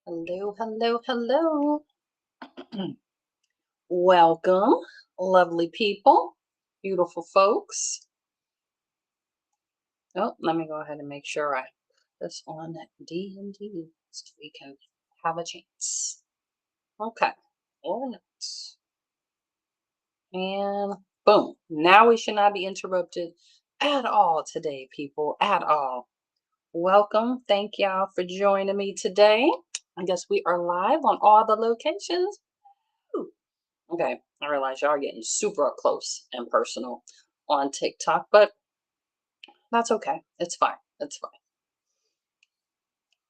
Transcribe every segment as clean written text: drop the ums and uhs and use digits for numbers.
Hello, hello, hello. Welcome, lovely people, beautiful folks. Oh, let me go ahead and make sure I put this on D and D so we can have a chance. Okay. All right. And boom. Now we should not be interrupted at all today, people. At all. Welcome. Thank y'all for joining me today. I guess we are live on all the locations. Ooh. Okay, I realize y'all are getting super up close and personal on TikTok, but that's okay. It's fine. It's fine.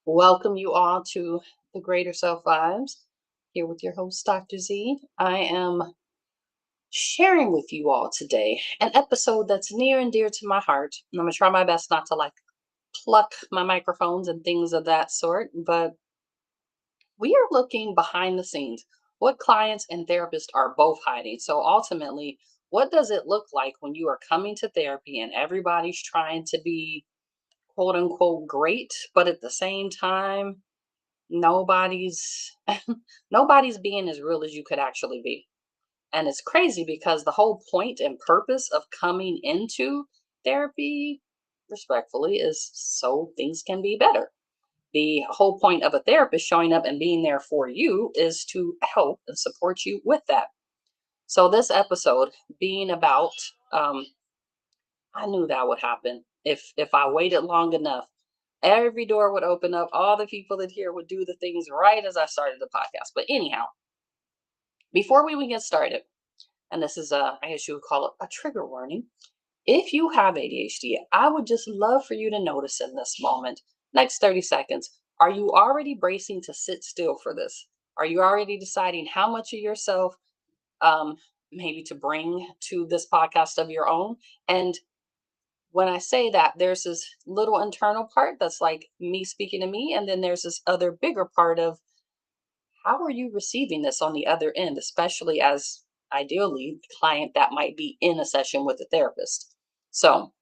Welcome you all to the Greater Self Vibes here with your host, Dr. Z. I am sharing with you all today an episode that's near and dear to my heart. And I'm going to try my best not to pluck my microphones and things of that sort, but we are looking behind the scenes what clients and therapists are both hiding. So ultimately, what does it look like when you are coming to therapy and everybody's trying to be quote unquote great, but at the same time, nobody's nobody's being as real as you could actually be. And it's crazy because the whole point and purpose of coming into therapy respectfully is so things can be better. The whole point of a therapist showing up and being there for you is to help and support you with that. So this episode being about, I knew that would happen if I waited long enough. Every door would open up. All the people that here would do the things right as I started the podcast. But anyhow, before we even get started, and this is I guess you would call it a trigger warning. If you have ADHD, I would just love for you to notice in this moment, next 30 seconds, are you already bracing to sit still for this? Are you already deciding how much of yourself um, maybe to bring to this podcast of your own? And when I say that, there's this little internal part that's like me speaking to me, and then there's this other bigger part of how are you receiving this on the other end, especially as ideally the client that might be in a session with a therapist. So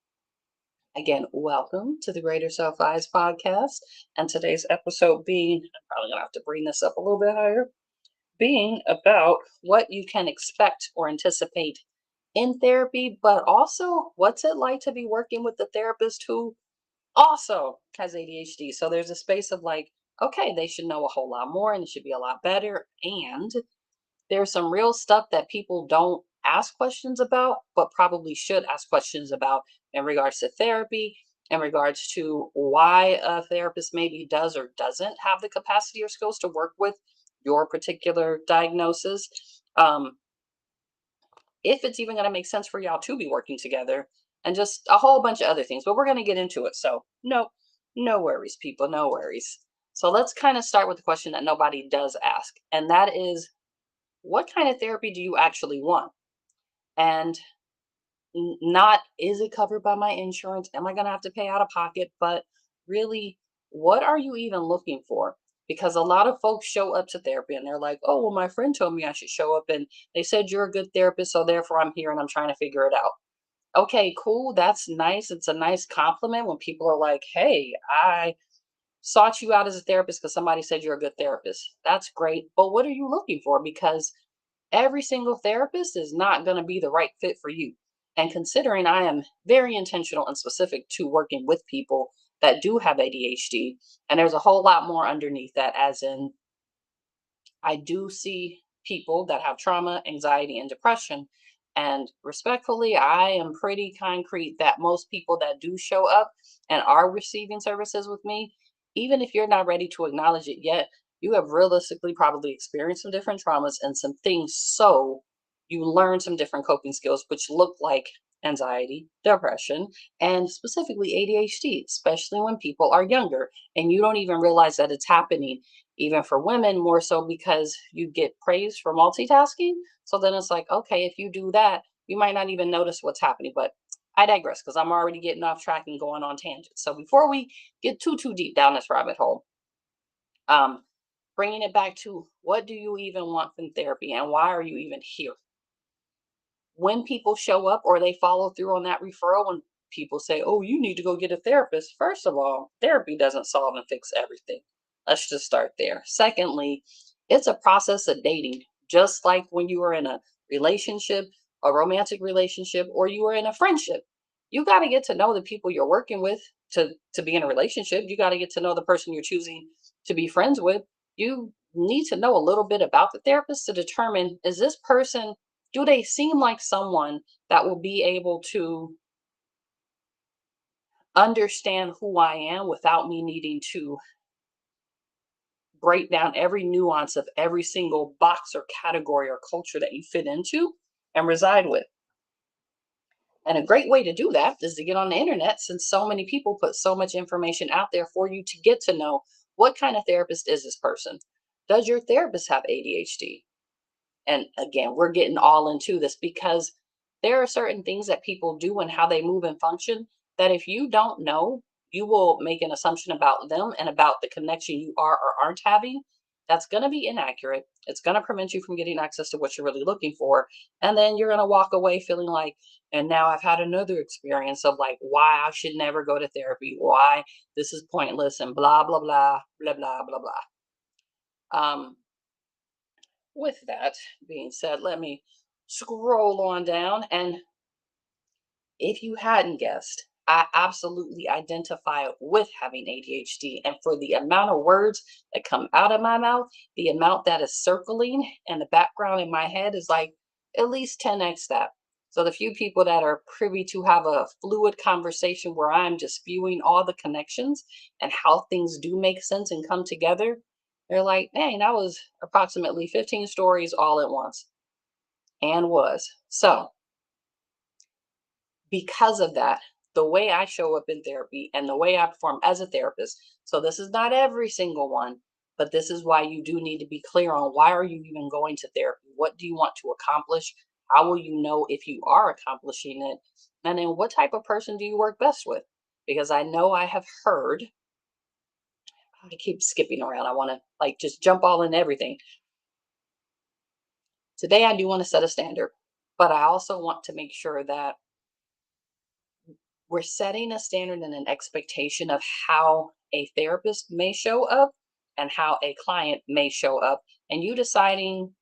again, welcome to the Greater Self Eyes podcast. And today's episode being, I'm probably going to have to bring this up a little bit higher, being about what you can expect or anticipate in therapy, but also what's it like to be working with a therapist who also has ADHD. So there's a space of like, okay, they should know a whole lot more and it should be a lot better. And there's some real stuff that people don't ask questions about, but probably should ask questions about in regards to therapy, in regards to why a therapist maybe does or doesn't have the capacity or skills to work with your particular diagnosis. Um, if it's even going to make sense for y'all to be working together, and just a whole bunch of other things. But we're going to get into it. So, no worries, people, no worries. So, let's kind of start with the question that nobody does ask, and that is what kind of therapy do you actually want? And not is it covered by my insurance? Am I going to have to pay out of pocket? But really, what are you even looking for? Because a lot of folks show up to therapy and they're like, oh, well, my friend told me I should show up and they said you're a good therapist. So therefore, I'm here and I'm trying to figure it out. Okay, cool. That's nice. It's a nice compliment when people are like, hey, I sought you out as a therapist because somebody said you're a good therapist. That's great. But what are you looking for? Because every single therapist is not going to be the right fit for you. And considering I am very intentional and specific to working with people that do have ADHD, and there's a whole lot more underneath that, as in, I do see people that have trauma, anxiety, and depression. And respectfully, I am pretty concrete that most people that do show up and are receiving services with me, even if you're not ready to acknowledge it yet, you have realistically probably experienced some different traumas and some things. So you learn some different coping skills, which look like anxiety, depression, and specifically ADHD, especially when people are younger and you don't even realize that it's happening, even for women more so because you get praised for multitasking. So then it's like, okay, if you do that, you might not even notice what's happening. But I digress because I'm already getting off track and going on tangents. So before we get too deep down this rabbit hole, um, bringing it back to what do you even want from therapy and why are you even here? When people show up or they follow through on that referral, when people say, oh, you need to go get a therapist, first of all, therapy doesn't solve and fix everything. Let's just start there. Secondly, it's a process of dating, just like when you are in a relationship, a romantic relationship, or you are in a friendship. You got to get to know the people you're working with to be in a relationship. You got to get to know the person you're choosing to be friends with. You need to know a little bit about the therapist to determine, is this person, do they seem like someone that will be able to understand who I am without me needing to break down every nuance of every single box or category or culture that you fit into and reside with. And a great way to do that is to get on the internet, since so many people put so much information out there for you to get to know, what kind of therapist is this person? Does your therapist have ADHD? And again, we're getting all into this because there are certain things that people do and how they move and function that if you don't know, you will make an assumption about them and about the connection you are or aren't having. That's going to be inaccurate. It's going to prevent you from getting access to what you're really looking for. And then you're going to walk away feeling like, and now I've had another experience of like, why I should never go to therapy, why this is pointless, and blah, blah, blah, blah, blah, blah, blah. With that being said, let me scroll on down. And if you hadn't guessed, I absolutely identify with having ADHD. And for the amount of words that come out of my mouth, the amount that is circling and the background in my head is like at least 10x that. So the few people that are privy to have a fluid conversation where I'm just spewing all the connections and how things do make sense and come together, they're like, dang, that was approximately 15 stories all at once, and was. So because of that, the way I show up in therapy and the way I perform as a therapist. So this is not every single one, but this is why you do need to be clear on, why are you even going to therapy? What do you want to accomplish? How will you know if you are accomplishing it? And then what type of person do you work best with? Because I know I have heard, I keep skipping around. I want to like just jump all in everything. Today I do want to set a standard, but I also want to make sure that we're setting a standard and an expectation of how a therapist may show up and how a client may show up, and you deciding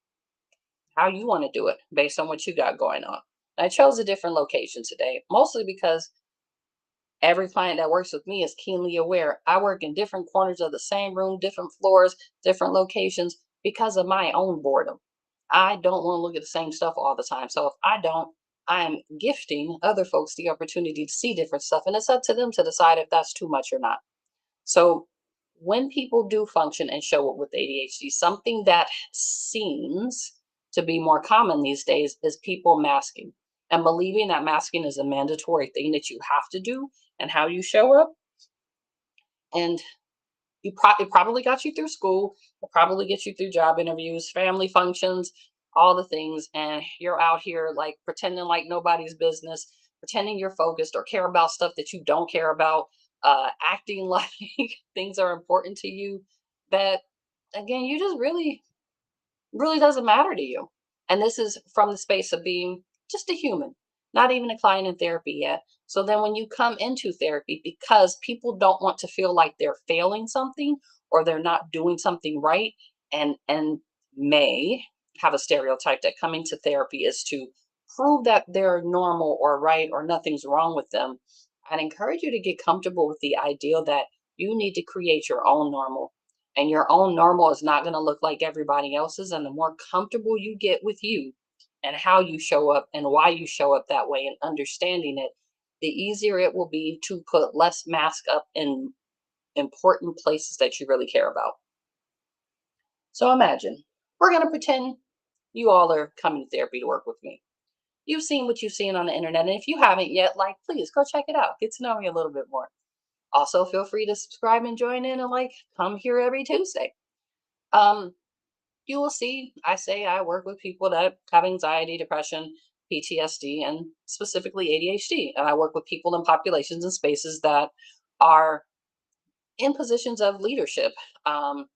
how you want to do it based on what you got going on. I chose a different location today, mostly because every client that works with me is keenly aware I work in different corners of the same room, different floors, different locations because of my own boredom. I don't want to look at the same stuff all the time. So if I don't, I'm gifting other folks the opportunity to see different stuff. And it's up to them to decide if that's too much or not. So when people do function and show up with ADHD, something that seems to be more common these days is people masking and believing that masking is a mandatory thing that you have to do and how you show up. And it probably got you through school, it probably gets you through job interviews, family functions, all the things, and you're out here like pretending like nobody's business, pretending you're focused or care about stuff that you don't care about, acting like things are important to you that again you just really doesn't matter to you. And this is from the space of being just a human, not even a client in therapy yet. So then when you come into therapy, because people don't want to feel like they're failing something or they're not doing something right, and may have a stereotype that coming to therapy is to prove that they're normal or right or nothing's wrong with them, I'd encourage you to get comfortable with the idea that you need to create your own normal, and your own normal is not going to look like everybody else's. And the more comfortable you get with you and how you show up and why you show up that way and understanding it, the easier it will be to put less mask up in important places that you really care about. So imagine we're going to pretend you all are coming to therapy to work with me. You've seen what you've seen on the internet. And if you haven't yet, like, please go check it out. Get to know me a little bit more. Also, feel free to subscribe and join in and like come here every Tuesday. Um, you will see I say I work with people that have anxiety, depression, PTSD, and specifically ADHD. And I work with people in populations and spaces that are in positions of leadership, um,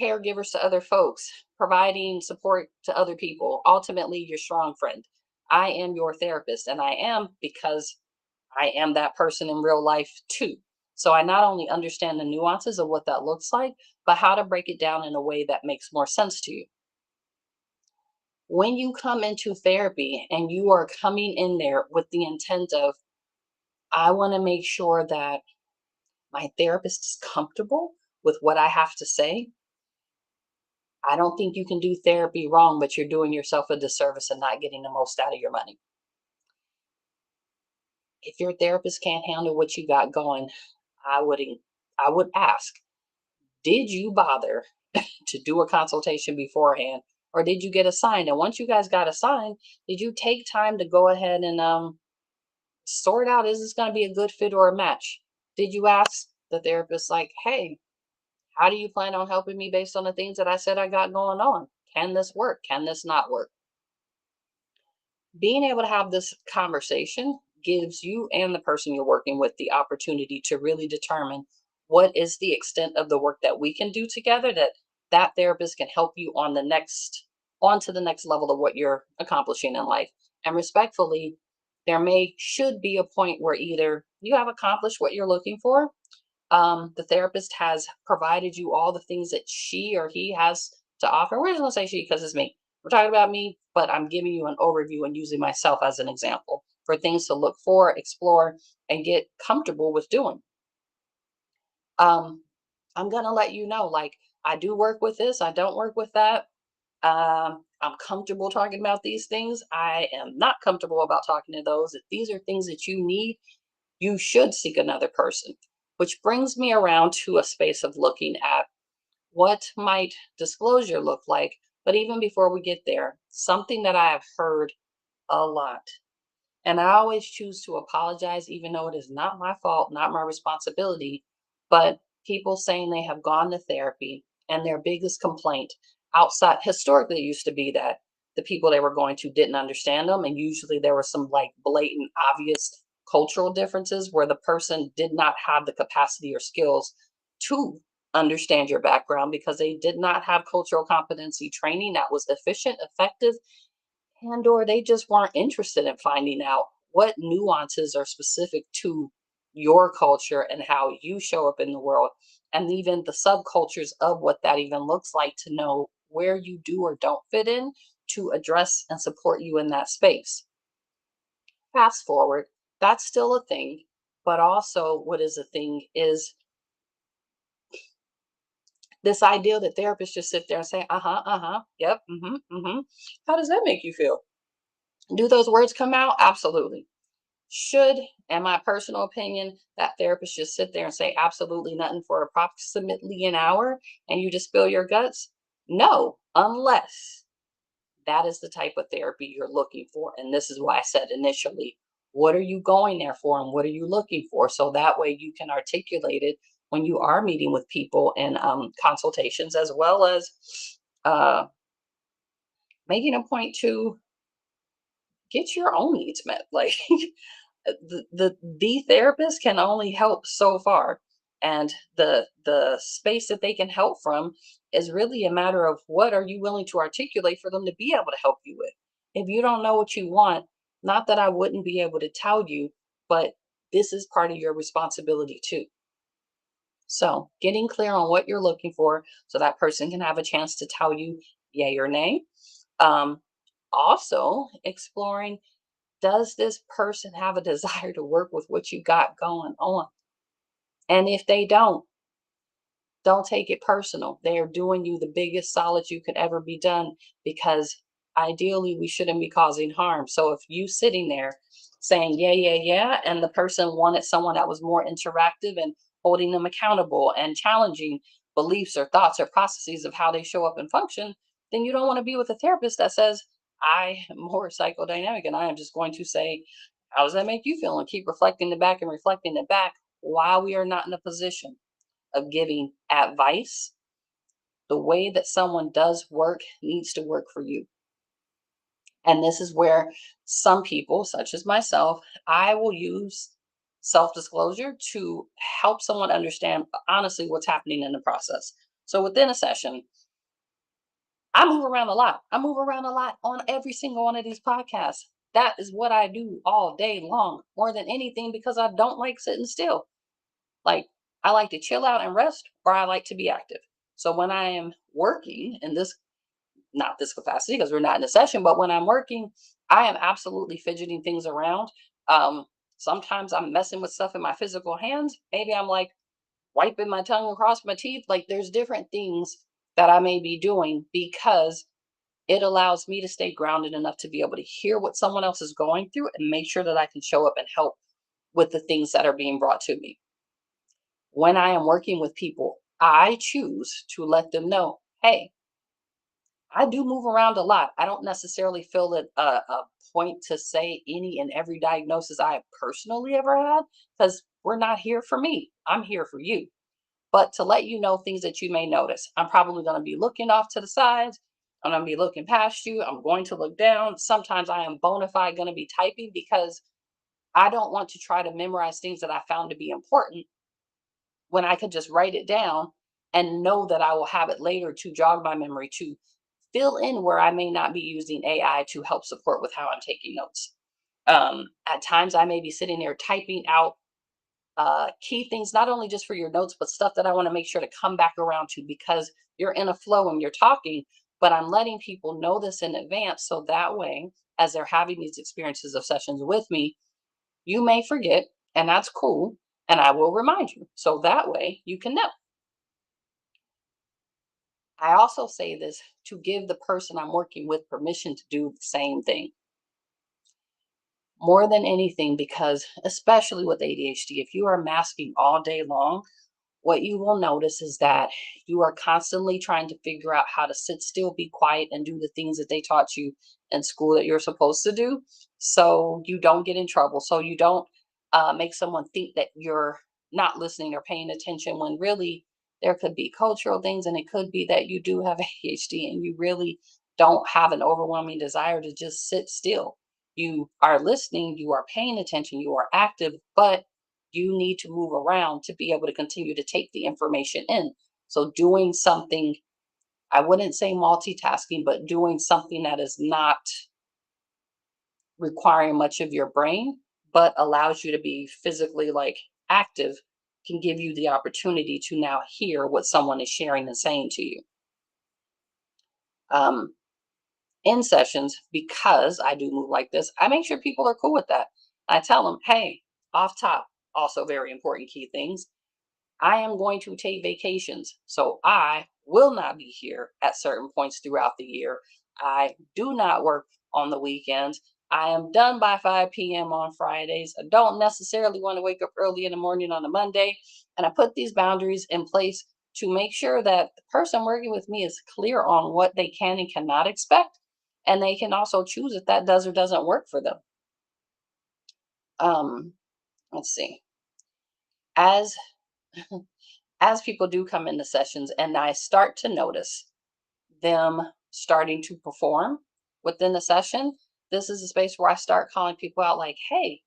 caregivers to other folks, providing support to other people, ultimately, your strong friend. I am your therapist, and I am because I am that person in real life too. So I not only understand the nuances of what that looks like, but how to break it down in a way that makes more sense to you. When you come into therapy and you are coming in there with the intent of, I want to make sure that my therapist is comfortable with what I have to say, I don't think you can do therapy wrong, but you're doing yourself a disservice and not getting the most out of your money. If your therapist can't handle what you got going, I would I would ask, did you bother to do a consultation beforehand, or did you get assigned? And once you guys got assigned, did you take time to go ahead and sort out, is this going to be a good fit or a match? Did you ask the therapist, like, hey, how do you plan on helping me based on the things that I said I got going on? Can this work? Can this not work? Being able to have this conversation gives you and the person you're working with the opportunity to really determine what is the extent of the work that we can do together, that that therapist can help you on the next, on to the next level of what you're accomplishing in life. And respectfully, there may should be a point where either you have accomplished what you're looking for, the therapist has provided you all the things that she or he has to offer. We're just going to say she because it's me. We're talking about me, but I'm giving you an overview and using myself as an example for things to look for, explore, and get comfortable with doing. Um, I'm going to let you know, like, I do work with this, I don't work with that. I'm comfortable talking about these things. I am not comfortable about talking to those. If these are things that you need, you should seek another person. Which brings me around to a space of looking at what might disclosure look like. But even before we get there, something that I have heard a lot, and I always choose to apologize, even though it is not my fault, not my responsibility. But people saying they have gone to therapy and their biggest complaint outside, historically, it used to be that the people they were going to didn't understand them. And usually there were some like blatant, obvious cultural differences where the person did not have the capacity or skills to understand your background because they did not have cultural competency training that was efficient, effective, and or they just weren't interested in finding out what nuances are specific to your culture and how you show up in the world, and even the subcultures of what that even looks like, to know where you do or don't fit in to address and support you in that space. Fast forward, that's still a thing, but also what is a thing is this idea that therapists just sit there and say, uh-huh, uh-huh, yep, mm-hmm, mm-hmm. How does that make you feel? Do those words come out? Absolutely. Should, in my personal opinion, that therapist just sit there and say absolutely nothing for approximately an hour and you just spill your guts? No, unless that is the type of therapy you're looking for. And this is why I said initially, what are you going there for and what are you looking for? So that way you can articulate it when you are meeting with people in consultations, as well as uh, making a point to get your own needs met. Like, the therapist can only help so far, and the space that they can help from is really a matter of what are you willing to articulate for them to be able to help you with. If you don't know what you want, not that I wouldn't be able to tell you, but this is part of your responsibility too. So getting clear on what you're looking for so that person can have a chance to tell you yay or nay. um, Also exploring, does this person have a desire to work with what you got going on? And if they don't take it personal. They are doing you the biggest solid you could ever be done, because ideally we shouldn't be causing harm. So if you sitting there saying yeah, yeah, yeah, and the person wanted someone that was more interactive and holding them accountable and challenging beliefs or thoughts or processes of how they show up and function, then you don't want to be with a therapist that says, I am more psychodynamic and I am just going to say, how does that make you feel? And keep reflecting it back and reflecting it back, while we are not in a position of giving advice. The way that someone does work needs to work for you. And this is where some people, such as myself, I will use self disclosure to help someone understand honestly what's happening in the process. So within a session, I move around a lot. I move around a lot on every single one of these podcasts. That is what I do all day long, more than anything, because I don't like sitting still. Like, I like to chill out and rest, or I like to be active. So when I am working in this, not this capacity because we're not in a session, but when I'm working, I am absolutely fidgeting things around. Um, Sometimes I'm messing with stuff in my physical hands. Maybe I'm like wiping my tongue across my teeth. Like, there's different things that I may be doing because it allows me to stay grounded enough to be able to hear what someone else is going through and make sure that I can show up and help with the things that are being brought to me. When I am working with people, I choose to let them know, hey, I do move around a lot. I don't necessarily feel it a point to say any and every diagnosis I have personally ever had, because we're not here for me. I'm here for you. But to let you know things that you may notice. I'm probably going to be looking off to the sides. I'm going to be looking past you. I'm going to look down. Sometimes I am bona fide going to be typing because I don't want to try to memorize things that I found to be important when I could just write it down and know that I will have it later to jog my memory, to fill in where I may not be using AI to help support with how I'm taking notes. At times, I may be sitting there typing out key things, not only just for your notes, but stuff that I want to make sure to come back around to because you're in a flow and you're talking. But I'm letting people know this in advance so that way, as they're having these experiences of sessions with me, you may forget, and that's cool. And I will remind you. So that way you can know. I also say this to give the person I'm working with permission to do the same thing more than anything, because especially with ADHD, if you are masking all day long, what you will notice is that you are constantly trying to figure out how to sit still, be quiet, and do the things that they taught you in school that you're supposed to do. So you don't get in trouble. So you don't make someone think that you're not listening or paying attention when really there could be cultural things, and it could be that you do have ADHD and you really don't have an overwhelming desire to just sit still. You are listening, you are paying attention, you are active, but you need to move around to be able to continue to take the information in. So doing something, I wouldn't say multitasking, but doing something that is not requiring much of your brain, but allows you to be physically like active, can give you the opportunity to now hear what someone is sharing and saying to you. Um, in sessions, because I do move like this, I make sure people are cool with that. I tell them, hey, off top, also very important key things, I am going to take vacations. So I will not be here at certain points throughout the year. I do not work on the weekends. I am done by 5 p.m. on Fridays. I don't necessarily want to wake up early in the morning on a Monday. And I put these boundaries in place to make sure that the person working with me is clear on what they can and cannot expect. And they can also choose if that does or doesn't work for them. Um, let's see. As as people do come into sessions and I start to notice them starting to perform within the session, this is a space where I start calling people out like, hey,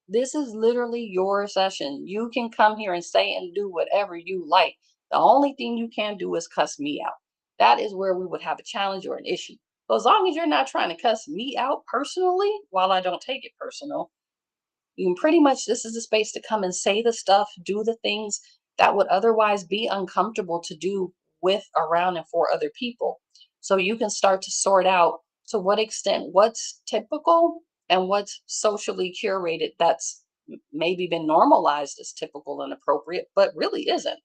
this is literally your session. You can come here and say and do whatever you like. The only thing you can do is cuss me out. That is where we would have a challenge or an issue. So as long as you're not trying to cuss me out personally, while I don't take it personal, you can pretty much, this is a space to come and say the stuff, do the things that would otherwise be uncomfortable to do with, around, and for other people. So you can start to sort out to what extent what's typical and what's socially curated that's maybe been normalized as typical and appropriate, but really isn't.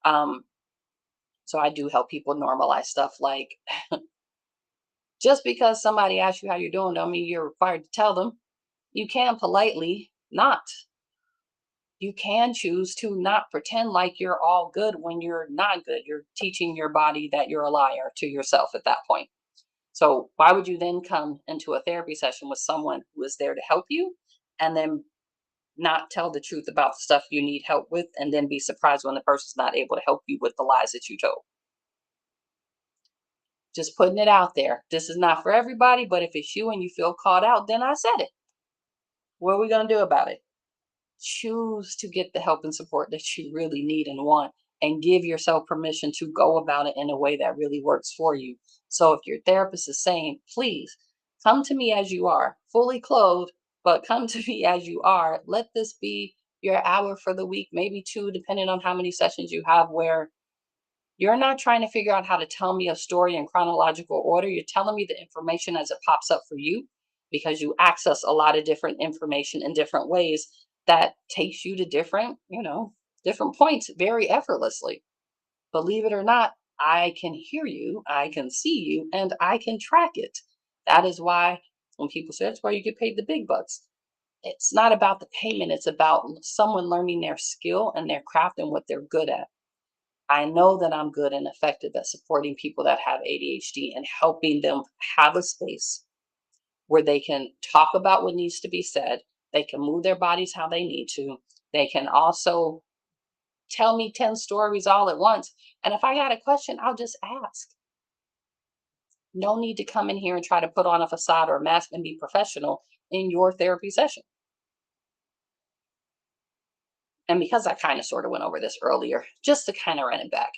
Um, so I do help people normalize stuff like, just because somebody asks you how you're doing, don't mean you're required to tell them. You can politely not. You can choose to not pretend like you're all good when you're not good. You're teaching your body that you're a liar to yourself at that point. So, why would you then come into a therapy session with someone who is there to help you and then not tell the truth about the stuff you need help with and then be surprised when the person's not able to help you with the lies that you told? Just putting it out there. This is not for everybody, but if it's you and you feel called out, then I said it. What are we going to do about it? Choose to get the help and support that you really need and want, and give yourself permission to go about it in a way that really works for you. So if your therapist is saying, please come to me as you are, fully clothed, but come to me as you are, let this be your hour for the week, maybe two, depending on how many sessions you have, where you're not trying to figure out how to tell me a story in chronological order. You're telling me the information as it pops up for you because you access a lot of different information in different ways that takes you to different, different points very effortlessly. Believe it or not, I can hear you, I can see you, and I can track it. That is why when people say that's why you get paid the big bucks, it's not about the payment, it's about someone learning their skill and their craft and what they're good at. I know that I'm good and effective at supporting people that have ADHD and helping them have a space where they can talk about what needs to be said. They can move their bodies how they need to. They can also tell me 10 stories all at once. And if I had a question, I'll just ask. No need to come in here and try to put on a facade or a mask and be professional in your therapy session. And because I kind of sort of went over this earlier, just to kind of run it back,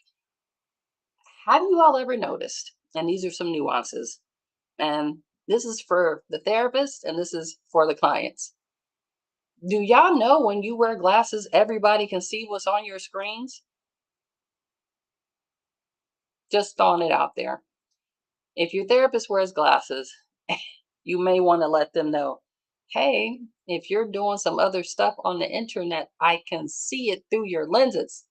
have you all ever noticed, and these are some nuances, and this is for the therapist and this is for the clients. Do y'all know when you wear glasses, everybody can see what's on your screens? Just throwing it out there. If your therapist wears glasses, you may want to let them know, hey, if you're doing some other stuff on the internet, I can see it through your lenses.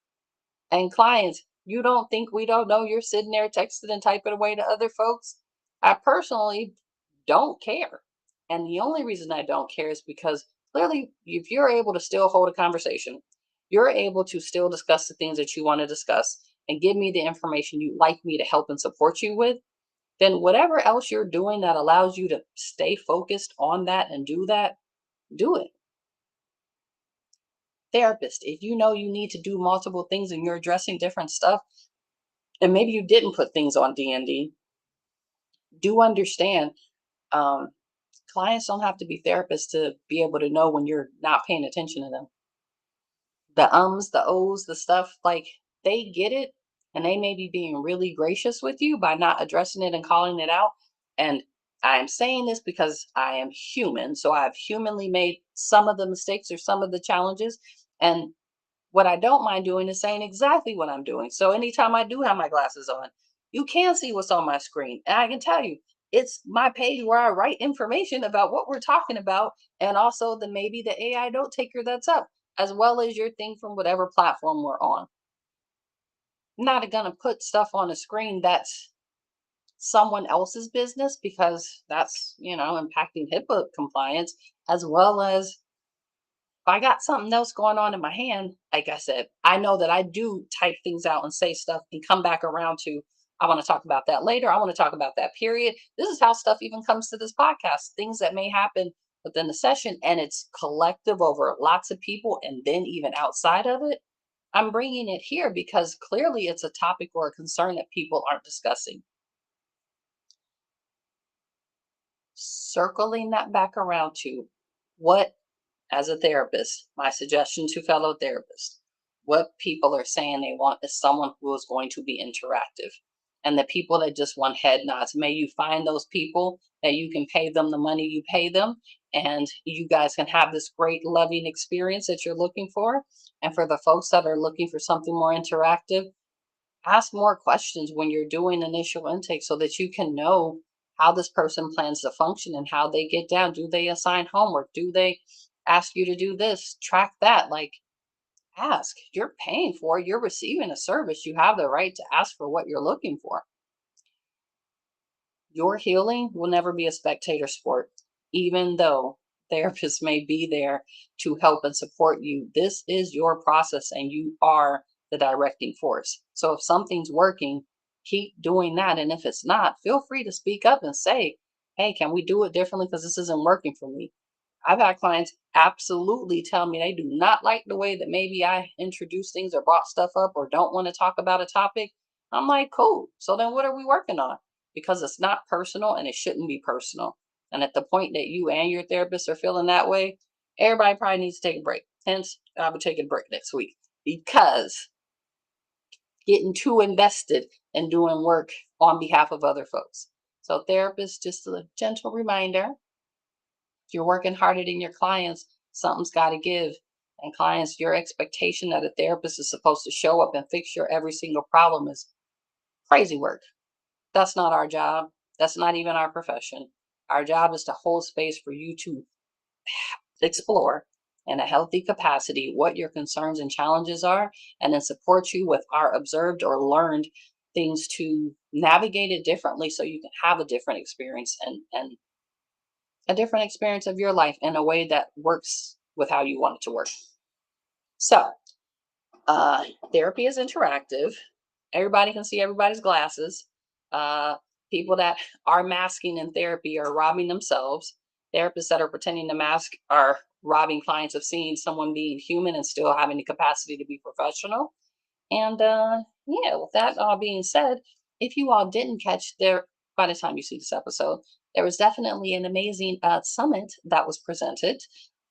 And clients, you don't think we don't know you're sitting there texting and typing away to other folks? I personally don't care. And the only reason I don't care is because clearly, if you're able to still hold a conversation, you're able to still discuss the things that you want to discuss and give me the information you'd like me to help and support you with, then whatever else you're doing that allows you to stay focused on that and do that, do it. Therapist, if you know you need to do multiple things and you're addressing different stuff, and maybe you didn't put things on D&D, do understand um, clients don't have to be therapists to be able to know when you're not paying attention to them. The ums, the ohs, the stuff, like they get it and they may be being really gracious with you by not addressing it and calling it out. And I am saying this because I am human. So I've humanly made some of the mistakes or some of the challenges. And what I don't mind doing is saying exactly what I'm doing. So anytime I do have my glasses on, you can see what's on my screen. And I can tell you, it's my page where I write information about what we're talking about and also the maybe the AI note taker that's up, as well as your thing from whatever platform we're on. I'm not going to put stuff on a screen that's someone else's business because that's, impacting HIPAA compliance, as well as if I got something else going on in my hand, like I said, I know that I do type things out and say stuff and come back around to, I want to talk about that later. I want to talk about that period. This is how stuff even comes to this podcast, things that may happen within the session and it's collective over lots of people and then even outside of it. I'm bringing it here because clearly it's a topic or a concern that people aren't discussing. Circling that back around to what, as a therapist, my suggestion to fellow therapists, what people are saying they want is someone who is going to be interactive. And the people that just want head nods, may you find those people that you can pay them the money you pay them, and you guys can have this great, loving experience that you're looking for. And for the folks that are looking for something more interactive, ask more questions when you're doing initial intake so that you can know how this person plans to function and how they get down. Do they assign homework? Do they ask you to do this? Track that. Like, ask. You're paying for it. You're receiving a service. You have the right to ask for what you're looking for. Your healing will never be a spectator sport, even though therapists may be there to help and support you. This is your process and you are the directing force. So if something's working, keep doing that. And if it's not, feel free to speak up and say, hey, can we do it differently? Because this isn't working for me. I've had clients absolutely tell me they do not like the way that maybe I introduce things or brought stuff up or don't want to talk about a topic. I'm like, cool. So then what are we working on? Because it's not personal and it shouldn't be personal. And at the point that you and your therapist are feeling that way, everybody probably needs to take a break. Hence, I'll be taking a break next week because getting too invested in doing work on behalf of other folks. So, therapists, just a gentle reminder, if you're working harder than your clients, something's got to give. And clients, your expectation that a therapist is supposed to show up and fix your every single problem is crazy work. That's not our job. That's not even our profession. Our job is to hold space for you to explore in a healthy capacity what your concerns and challenges are, and then support you with our observed or learned things to navigate it differently so you can have a different experience and a different experience of your life in a way that works with how you want it to work. So, therapy is interactive. Everybody can see everybody's glasses. Uh, People that are masking in therapy are robbing themselves. Therapists that are pretending to mask are robbing clients of seeing someone being human and still having the capacity to be professional. And yeah, with that all being said, if you all didn't catch there by the time you see this episode, there was definitely an amazing summit that was presented.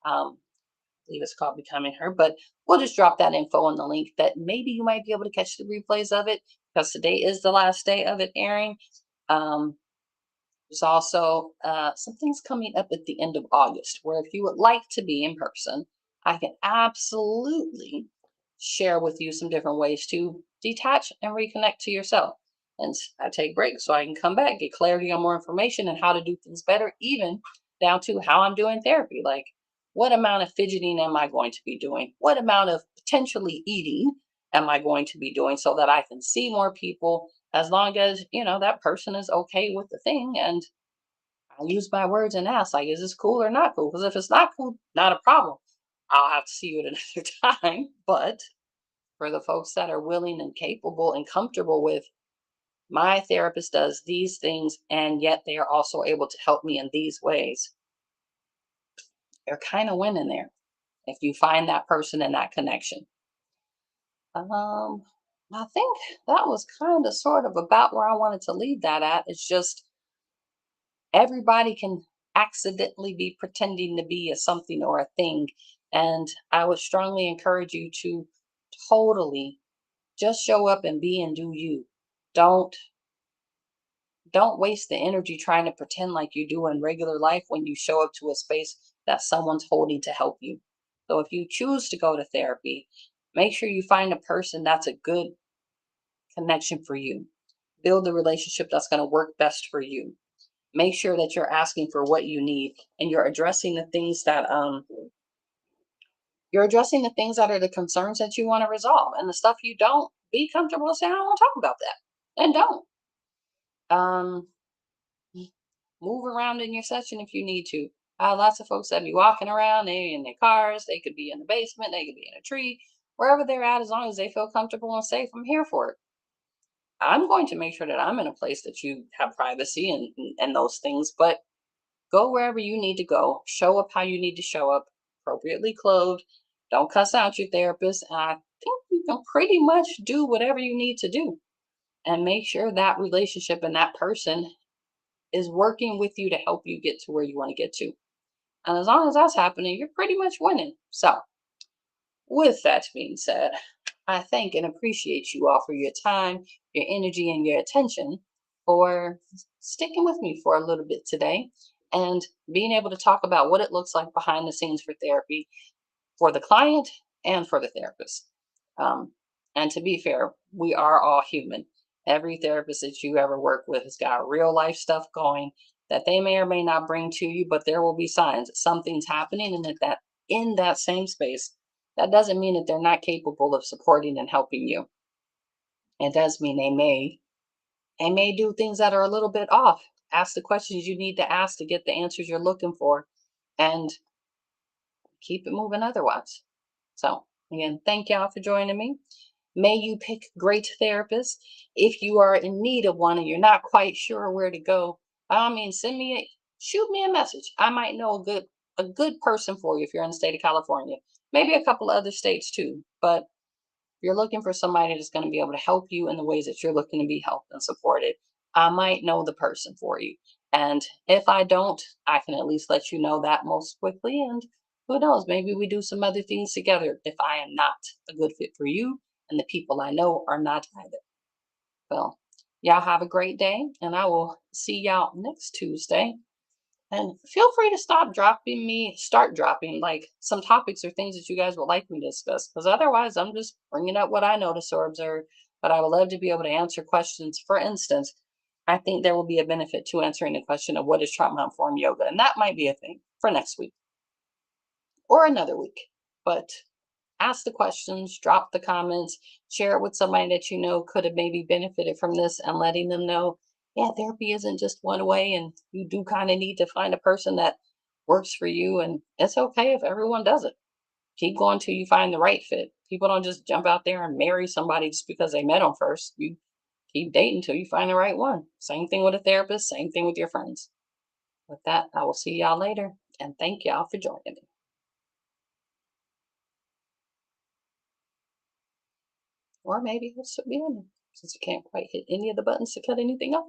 Um, believe it's called Becoming Her, but we'll just drop that info on the link that maybe you might be able to catch the replays of it because today is the last day of it airing. Um, there's also some things coming up at the end of August where if you would like to be in person, I can absolutely share with you some different ways to detach and reconnect to yourself. And I take breaks so I can come back, get clarity on more information and how to do things better, even down to how I'm doing therapy. Like, what amount of fidgeting am I going to be doing? What amount of potentially eating am I going to be doing so that I can see more people as long as, that person is okay with the thing and I use my words and ask, like, is this cool or not cool? Because if it's not cool, not a problem. I'll have to see you at another time. But for the folks that are willing and capable and comfortable with, my therapist does these things, and yet they are also able to help me in these ways, you're kind of winning there if you find that person and that connection. I think that was kind of sort of about where I wanted to leave that at. It's just everybody can accidentally be pretending to be a something or a thing. And I would strongly encourage you to totally just show up and be and do you. Don't don't waste the energy trying to pretend like you do in regular life when you show up to a space that someone's holding to help you. So if you choose to go to therapy, make sure you find a person that's a good connection for you. Build the relationship that's going to work best for you. Make sure that you're asking for what you need and you're addressing the things that are the concerns that you want to resolve, and the stuff you don't, be comfortable to say I don't want to talk about that, and don't. um Move around in your session if you need to. Lots of folks that be walking around, they in their cars, they could be in the basement, they could be in a tree, wherever they're at, as long as they feel comfortable and safe, I'm here for it. I'm going to make sure that I'm in a place that you have privacy and those things, but go wherever you need to go. Show up how you need to show up, appropriately clothed. Don't cuss out your therapist. And I think you can pretty much do whatever you need to do. And make sure that relationship and that person is working with you to help you get to where you want to get to. And as long as that's happening, you're pretty much winning. So, with that being said, I thank and appreciate you all for your time, your energy, and your attention for sticking with me for a little bit today and being able to talk about what it looks like behind the scenes for therapy for the client and for the therapist. Um, and to be fair, we are all human. Every therapist that you ever work with has got real life stuff going that they may or may not bring to you, but there will be signs that something's happening, and that in that same space, that doesn't mean that they're not capable of supporting and helping you. It does mean they may do things that are a little bit off. Ask the questions you need to ask to get the answers you're looking for, and keep it moving otherwise. So, again, thank y'all for joining me. May you pick great therapists. If you are in need of one and you're not quite sure where to go, by all means, shoot me a message. I might know a good person for you if you're in the state of California. Maybe a couple of other states too. But you're looking for somebody that's going to be able to help you in the ways that you're looking to be helped and supported, I might know the person for you. And if I don't, I can at least let you know that most quickly. And who knows, maybe we do some other things together if I am not a good fit for you and the people I know are not either. Well, y'all have a great day, and I will see y'all next Tuesday. And feel free to start dropping like some topics or things that you guys would like me to discuss. Because otherwise, I'm just bringing up what I notice or observe. But I would love to be able to answer questions. For instance, I think there will be a benefit to answering the question of what is trauma informed yoga. And that might be a thing for next week or another week. But ask the questions, drop the comments, share it with somebody that you know could have maybe benefited from this, and letting them know, yeah, therapy isn't just one way, and you do kind of need to find a person that works for you. And it's okay if everyone doesn't. Keep going till you find the right fit. People don't just jump out there and marry somebody just because they met them first. You keep dating till you find the right one. Same thing with a therapist, same thing with your friends. With that, I will see y'all later, and thank y'all for joining me. Or maybe it'll still be on there since you can't quite hit any of the buttons to cut anything off.